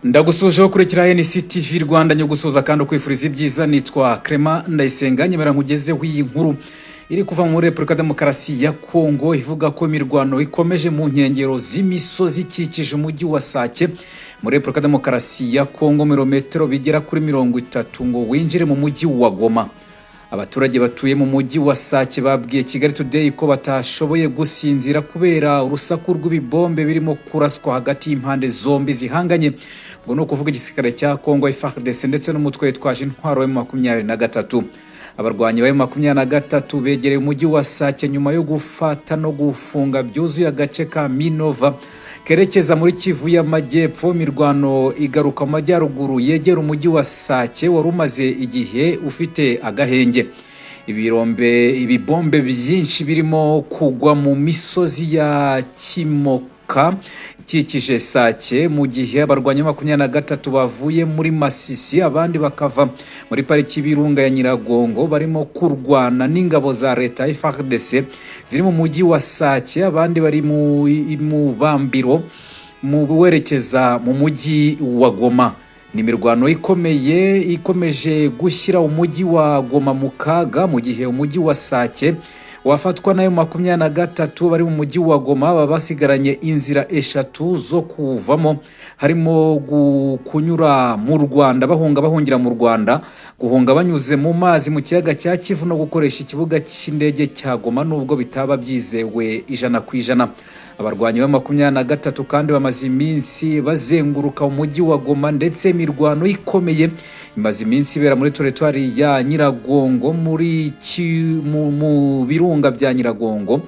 Ndagusuje ukurikira NCTV Rwanda nyugusuza kandi ukwifuriza ibyiza. Nitwa Clement Ndayisenga, nyemera nkugezeho iyi nkuru iri kuva muri Repubulika Demokarasi ya Kongo ivuga ko imirwano ikomeje mu nkengero z'imisozi ikikije umujyi wa Sake muri Repubulika Demokarasi ya Kongo, mirometero bigera kuri 30 ngo winjire mu mujyi wa Goma. Abaturage batuye mu mujyi wa Sake babwiye Kigali Today ko batashoboye gusinzira kubera urusaku rw'ibibombe birimo kuraswa hagati y'impande zombi zihanganye, ngo no kuvuga igisirikare cya Kongo FARDC ndetse n'umutwe witwaje intwaro wa M23. Abarwanyi ba M23 begereye umujyi wa Sake nyuma yo gufata no gufunga byuzuye agace ka Minova kerekeza muri Kivu y'Amajyepfo. Mirwano igaruka mu majyaruguru yegera umujyi wa Sake warumaze igihe ufite agahenge. Ibibombe byinshi birimo kugwa mu misozi ya Kimoka ikikije Sake, mu gihe abarwanyi 23 bavuye muri Masisi, abandi bakava muri pariki y'ibirunga ya Nyiragongo barimo kurwana n'ingabo za leta FARDC ziri mu mujyi wa Sake. Abandi bari mu bambiro mu werekeza mu mujyi wa Goma. Ni mirwano ikomeje gushyira umujyi wa Goma mu kaga, mu gihe umujyi wa Sake wafatwa nayo 23 bari mu mujyi wa Goma baba basigaranye inzira eshatu zo kuvamo, harimo kunyura mu Rwanda bahungira mu Rwanda, guhunga banyuze mu mazi mu kiyaga cya Kivu no gukoresha ikibuga cy'indege cya Goma nubwo bitaba byizewe 100%. Abarwanyi ba 23 kandi bamaze iminsi bazenguruka umujyi wa Goma, ndetse mirwano ikomeye imaze iminsi ibera muri territoire ya Nyiragongo mu birunga bya Nyiragongo,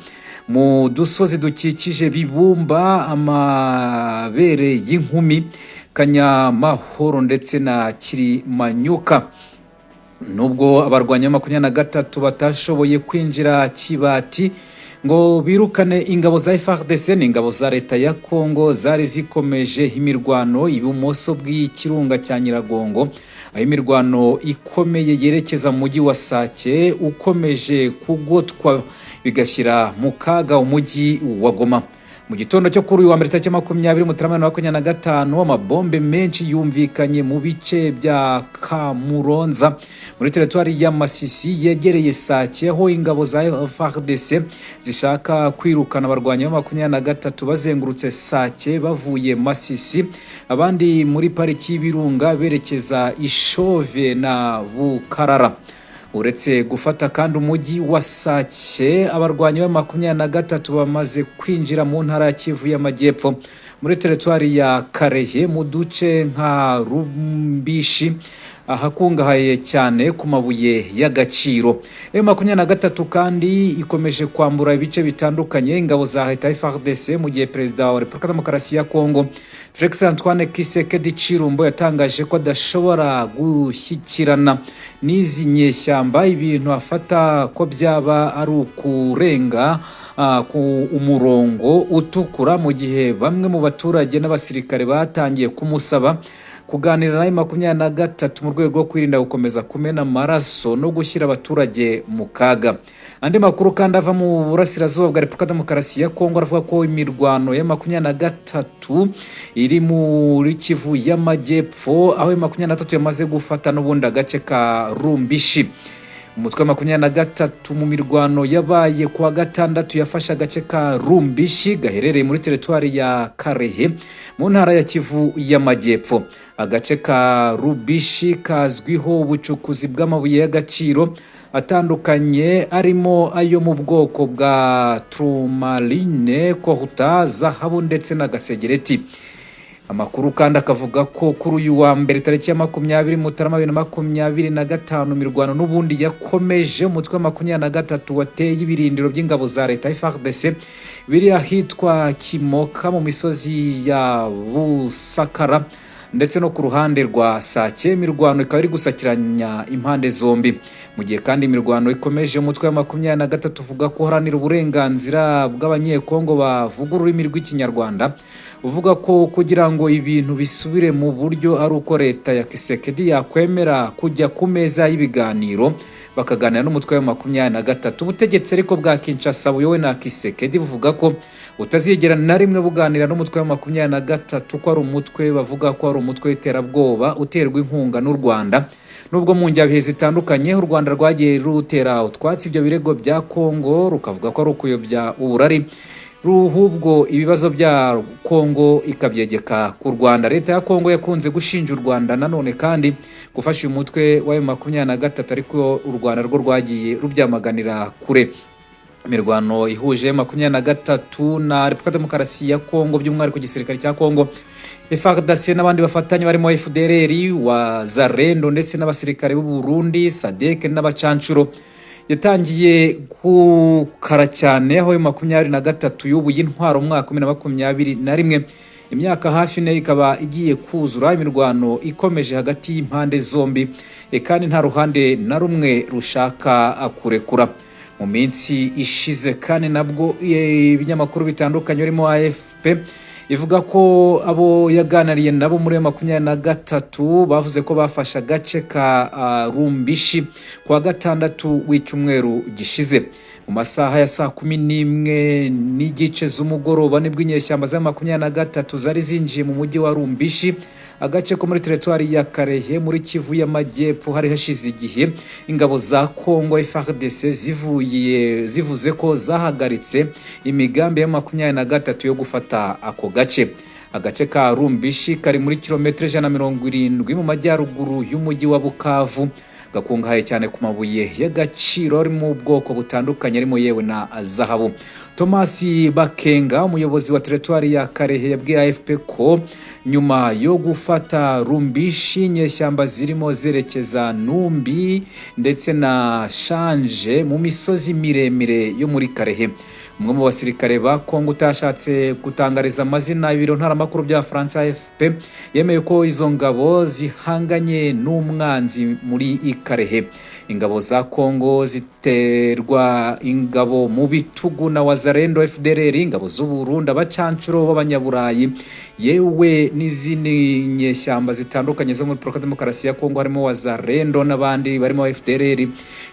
mu dusozi dukikije Bibumba, Amabere y'inkumi, Kanyamahoro ndetse na Kirimanyuka. Nubwo abarwanyi 23 batashoboye kwinjira Kibati ngo birukane ingabo za FARDC n'ingabo za leta ya Kongo zari zikomeje imirwano ibumoso bw'ikirunga cya Nyiragongo, aho imirwano ikomeye yerekeza mu mujyi wa Sake ukomeje kugotwa bigashyira mu kaga umujyi wa Goma. Mu gitondo cyo kuri uyu wa mbere tariki 20 Mutarama 2025, amabombe menshi yumvikanye mu bice bya Kamuronza muri territoire ya Masisi yegereye Sake, aho ingabo za FARDC zishaka kwirukana abarwanyi ba 23 bazengurutse Sake bavuye Masisi, abandi muri pariki y'ibirunga berekeza Ishove na Bukarara. Uretse gufata kandi umujyi wa Sake, abarwanyi ba 23 bamaze kwinjira mu ntara ya Kivu y'Amajyepfo muri territoire ya Karehe mu duce nka Rumbishi ahakungahaye cyane ku mabuye y'agaciro. M23 kandi ikomeje kwambura ibice bitandukanye ingabo za leta FARDC, mu gihe Perezida wa Repubulika Demokarasi ya Kongo Felix Antoine Tshisekedi Tshilombo yatangaje ko adashobora gushyikirana n'izi nyeshyamba, ibintu afata ko byaba ari ukurenga ku umurongo utukura, mu gihe bamwe mu baturage n'abasirikare batangiye kumusaba kuganira na M23 mu rwego rwo kwirinda gukomeza kumena amaraso no gushyira abaturage mu kaga. Andi makuru kandi ava mu burasirazuba bwa Repubulika Demokarasi ya Kongo aravuga ko imirwano ya 23 iri muri Kivu y'Amajyepfo, aho 23 yamaze gufata n'ubundi agace ka Rumbishi. Umutwe wa 23 mu mirwano yabaye kuwa gatandatu yafashe agace ka Rumbishi gaherereye muri territoire ya Karehe mu ntara ya Kivu y'Amajyepfo. Agace ka Rumbishi kazwiho ubucukuzi bw'amabuye y'agaciro atandukanye arimo ayo mu bwoko bwa Tourmaline, Coltan, zahabu ndetse na gasegereti. Amakuru kandi akavuga ko kuri uyu wa mbere tariki ya 20 Mutarama 2025 mirwano n'ubundi yakomeje. Umutwe wa 23 wateye ibirindiro by'ingabo za leta FARDC biri ahitwa Kimoka mu misozi ya Busakara ndetse no ku ruhande rwa Sake. Mirwano ikaba iri gusakiranya impande zombi, mu gihe kandi imirwano ikomeje. Umutwe wa 23 uvuga ko haranira uburenganzira bw'abanyekongo bavuga ururimi rw'Ikinyarwanda, uvuga ko kugira ngo ibintu bisubire mu buryo ari uko leta ya Tshisekedi yakwemera kujya ku meza y'ibiganiro bakaganira n'umutwe wa 23. Ubutegetsi ariko bwa Kinshasa buyowe na Tshisekedi buvuga ko utazigera na rimwe buganira n'umutwe wa 23 ko ari umutwe bavuga ko ari umutwe w'iterabwoba uterwa inkunga n'u Rwanda. Nubwo mu njyabihe zitandukanye u Rwanda rwagiye rutera utwatsi ibyo birego bya Kongo rukavuga ko ari ukuyobya uburari ruhubwo ibibazo bya Kongo ikabyegeka ku Rwanda. Leta ya Kongo yakunze gushinja u Rwanda nanone kandi gufasha uyu mutwe wa M23 ariko u Rwanda rwo rwagiye rubyamaganira kure. Imirwano ihuje M23 na Repubulika Demokarasi ya Kongo by'umwihariko igisirikare cya Kongo FARDC n'abandi bafatanya barimo FDLR wa Zarendo ndetse n'abasirikare b'u Burundi SADC n'abacancuro yatangiye kukara cyane aho M23 yubuye intwaro mu mwaka 2021. Imyaka hafi ne ikaba igiye kuzura, imirwano ikomeje hagati y'impande zombi kandi nta ruhande na rumwe rushaka kurekura. Mu minsi ishize kandi nabwo ibinyamakuru bitandukanye birimo AFP ivuga ko abo yaganariye nabo muri 23 bavuze ko bafasha agace ka Rumbishi kwa gatandatu w'icyumweru gishize. Mu masaha ya saa 11 n'igice z'umugoroba nibwo inyeshyamba za 23 zari zinjiye mu mujyi wa Rumbishi, agace ko muri territoire ya Karehe muri Kivu y'Amajyepfo. Hari hashize igihe ingabo za Kongo FARDC zivuze ko zahagaritse imigambi ya 23 yo gufata ako gace. Agace ka Rumbishi kari muri kilometero 170 mu majyaruguru y'umujyi wa Bukavu, gakungahaye cyane ku mabuye y'agaciro ari mu bwoko butandukanye arimo yewe na zahabu. Thomas Bakenga, umuyobozi wa territoire ya Karehe, yabwiye AFP ko nyuma yo gufata Rumbishi inyeshyamba zirimo zerekeza Numbi ndetse na Shanje mu misozi miremire yo muri Karehe. Umwe mu basirikare ba Kongo utashatse gutangariza amazina y'ibiro ntaramakuru bya France AFP yemeye ko izo ngabo zihanganye n'umwanzi muri Karehe. Ingabo za Kongo ziterwa ingabo mu bitugu na Wazarendo FDLR, ingabo z'u Burundi, abacancuro b'abanyaburayi yewe n'izindi nyeshyamba zitandukanye zo muri Repubulika Demokarasi ya Kongo harimo Wazarendo n'abandi barimo FDLR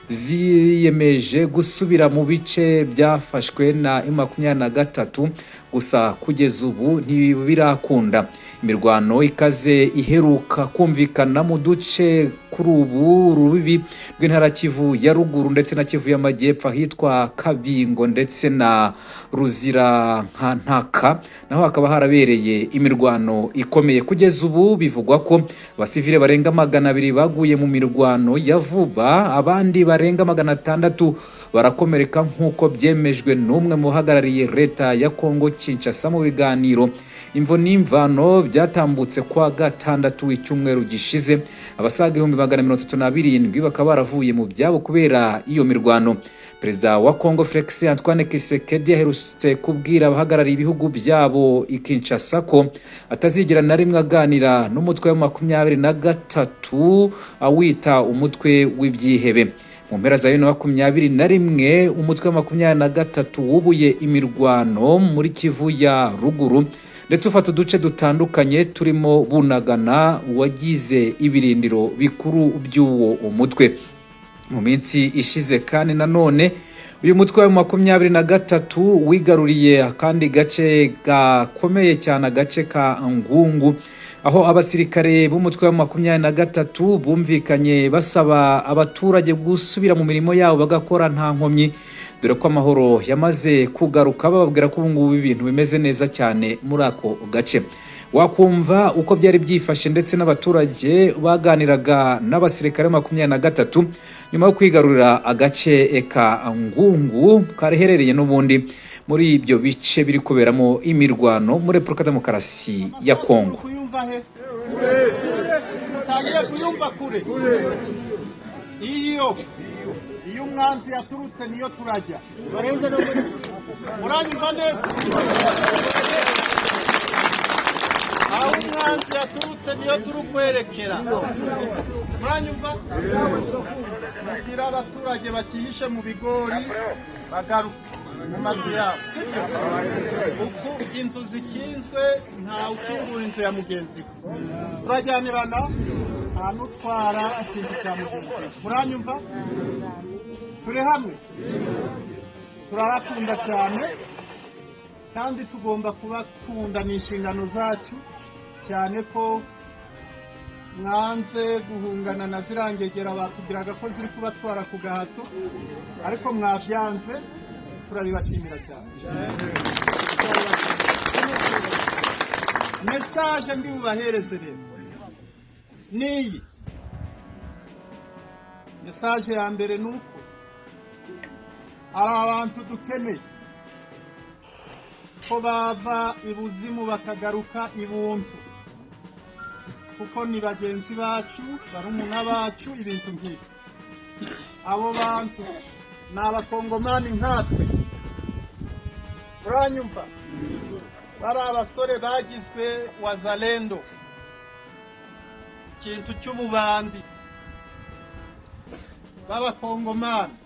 ziyemeje gusubira mu bice byafashwe na M23. Gusa kugeza ubu ntibirakunda. Imirwano ikaze iheruka kumvikana mu duce kuri ubu rubibi rw'intara Kivu ya ruguru ndetse na Kivu y'Amajyepfo hitwa Kabingo ndetse na Ruzirankantaka, naho hakaba harabereye imirwano ikomeye. Kugeza ubu bivugwa ko abasivile barenga 200 baguye mu mirwano ya vuba, abandi barenga 600 barakomereka nk'uko byemejwe n'umwe mu bahagarariye leta ya Kongo Kinshasa mu biganiro imvo n'imvano byatambutse kwa gatandatu w'icyumweru gishize. Abasaga 137 bakaba baravuye mu byabo kubera iyo mirwano. Perezida wa Kongo Felix Antoine Tshisekedi yaherutse kubwira abahagarariye ibihugu byabo i Kinshasa ko atazigera na rimwe aganira n'umutwe wa 23 awita umutwe w'ibyihebe. Mu mpera za 2021 umutwe wa 23 wubuye imirwano muri Kivu ya ruguru ndetse ufata uduce dutandukanye turimo Bunagana wagize ibirindiro bikuru by'uwo umutwe. Mu minsi ishize kandi nanone uyu mutwe wa 23 wigaruriye akandi gace gakomeye cyane, agace ka Ngungu, aho abasirikare b'umutwe wa 23 bumvikanye basaba abaturage gusubira mu mirimo yabo bagakora nta nkomyi, dore ko amahoro yamaze kugaruka. Bababwira ko ubungubu ibintu bimeze neza cyane muri ako gace. Wakumva uko byari byifashe ndetse n'abaturage baganiraga n'abasirikare 23 nyuma yo kwigarurira agace ka Ngungu kareherereye n'ubundi muri ibyo bice biri kuberamo imirwano muri Repubulika Demokarasi ya Kongo. Iyo umwanzi yaturutse niyo turajya barenze no muri muranyumva neza. Aho umwanzi yaturutse niyo turukwerekera muranyumva. Kugira abaturage bakihishe mu bigori bagaruka mu mazu yabo, uko inzu zikinzwe nta ukingura inzu ya mugenzi we. Turajyanirana nta n'utwara ikintu cya mugenzi we. Muranyumva? Turi hamwe, turabakunda cyane kandi tugomba kubakunda, ni inshingano zacu cyane ko mwanze guhungana na zirangegera batubwiraga ko ziri kubatwara ku gahato ariko mwabyanze turabibashimira cyane. Message ndi bubahereze rero niyi message ya mbere nuko ari abantu dukeneye ko bava ibuzimu bakagaruka ibuntu kuko ni bagenzi bacu barumuna bacu ibintu nk'ibi. Abo bantu ni abakongomani nkatwe, uranyumva? Bari abasore bagizwe wazalendo, ikintu cy'ububandi b'abakongomani.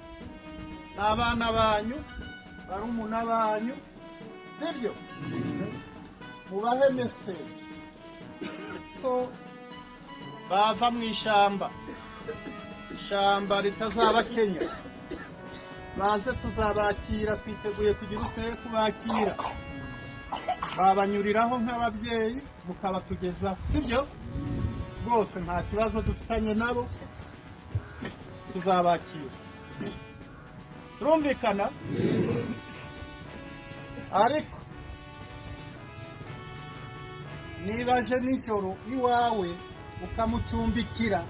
Ni abana banyu barumuna banyu, sibyo? Mubahe message ko bava mu ishyamba ritazaba Kenya, baze tuzabakira, twiteguye kugira utere kubakira. Babanyuriraho nk'ababyeyi mukabatugeza, sibyo? Rwose nta kibazo dufitanye nabo, tuzabakira. Turumvikana? Ariko niba aje nijoro iwawe ukamucumbikira,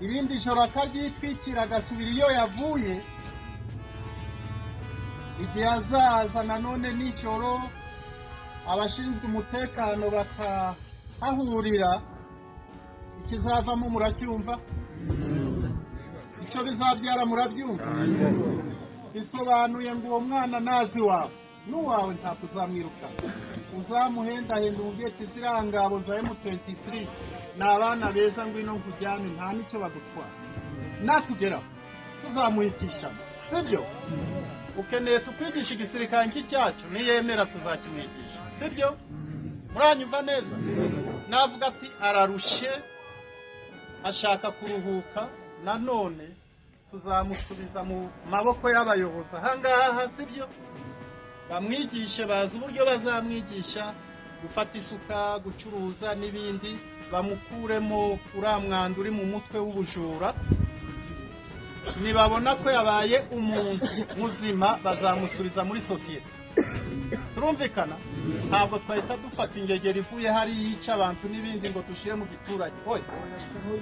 irindi joro akaryitwikira agasubira iyo yavuye, igihe azaza nanone nijoro abashinzwe umutekano bakahahurira, ikizavamo muracyumva? Icyo bizabyara murabyumva? Bisobanuye ngo uwo mwana nazi wawe n'uwawe ntabwo uzamwiruka, uzamuhendahenda umubwiye ati ziriya ngabo za M23 ni abana beza, ngwino nkujyane, nta n'icyo bagutwara. Natugeraho tuzamuhitisha, sibyo? Ukeneye tukwigisha igisirikare nk'icyacu, niyemera tuzakimwigisha, sibyo? Muranyumva neza? Navuga ati ararushe, ashaka kuruhuka, nanone tuzamusubiza mu maboko y'abayobozi ahangaha, sibyo? Bamwigishe, bazi uburyo bazamwigisha gufata isuka, gucuruza n'ibindi, bamukuremo uriya mwanda uri mu mutwe w'ubujura. Nibabona ko yabaye umuntu muzima, bazamusubiza muri sosiyete. Turumvikana? Ntabwo twahita dufata ingegera ivuye hari yica abantu n'ibindi ngo dushire mu giturage. Oya,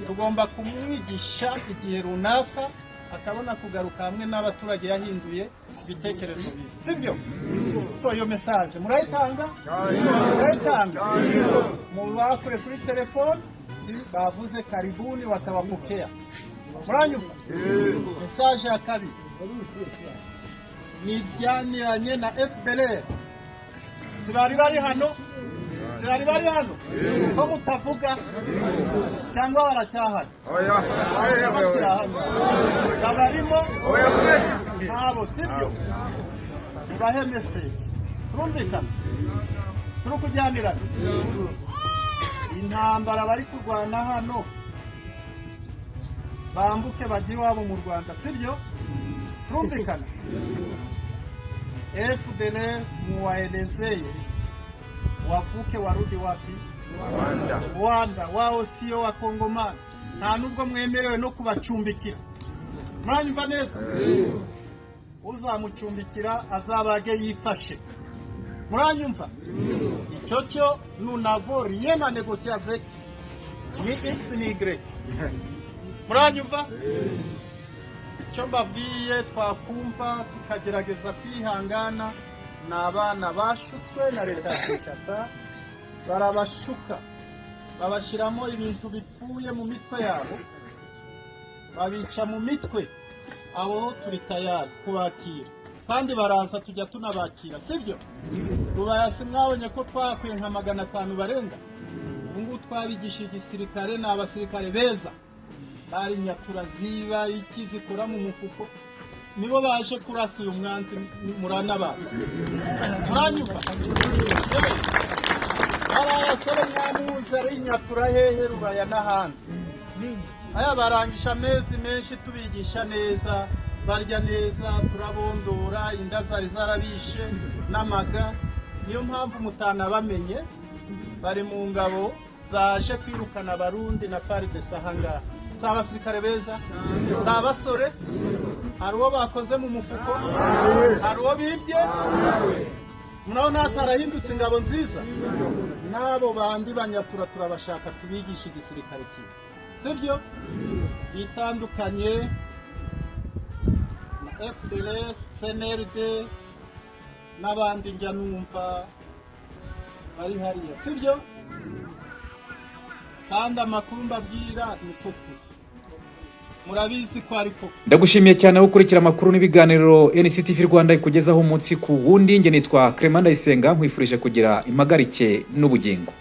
tugomba kumwigisha igihe runaka akabona kugaruka hamwe n'abaturage yahinduye ibitekerezo bibi, sibyo? So iyo message murayitanga? Murayitanga? Mubakure kuri telefone, bavuze karibuni watawapokea. Muranyumva? Message ya kabiri nijyaniranye na FDLR. Zibari bari hano? Zibari bari hano? Ko mutavuga cyangwa baracyahari? Oya, baracyahari. Kabarimo? Oya, nabo, sibyo? Mubahe message. Turumvikana? Turi kujyanirana? Intambara bari kurwana hano bambuke bajye iwabo mu Rwanda, sibyo? Turumvikana? FDLR muwaelezeye wavuke warudi wapi? Rwanda. Wao sio wakongomani, nta nubwo mwemerewe no kubacumbikira. Muranyumva neza? Uzamucumbikira azabage yifashe. Muranyumva? Icyo cyo nous n'avons rien à négocier avec ni X ni Y. Muranyumva? Icyo mbabwiye twakumva tukagerageza kwihangana, ni abana bashutswe na leta ya Kinshasa, barabashuka babashyiramo ibintu bipfuye mu mitwe yabo, babica mu mitwe. Abo turi tayari kubakira kandi baraza tujya tunabakira, sibyo? Rubayasi mwabonye ko twakuye nka 500 barenga. Ubu twabigisha igisirikare, ni abasirikare beza, bari nyatura ziba ikizikora mu mufuko, nibo baje kurasa uyu mwanzi muranabaza. Muranyumva? Barayasore mwamuzi ari nyatura hehe Rubaya n'ahandi. Aya barangisha amezi menshi tubigisha neza, barya neza, turabondora, inda zari zarabishe n'amaga. Niyo mpamvu mutana bamenye bari mu ngabo zaje kwirukana abarundi na FARDC ahanga. Si abasirikare beza, si abasore, hari uwo bakoze mu mufuko, hari uwo bibye, murabona hatarahindutse ingabo nziza. N'abo bandi banyatura turabashaka tubigisha igisirikare cyiza, sibyo? Bitandukanye na FDLR, CNRD n'abandi njya numva bari hariya, sibyo? Kandi amakuru mbabwira ni koko, murabizi ko ari koko. Ndagushimiye cyane aho ukurikira amakuru n'ibiganiro NCTV Rwanda ikugezaho umunsi ku wundi. Nge nitwa Clement Ndayisenga, nkwifurije kugira impagarike n'ubugingo.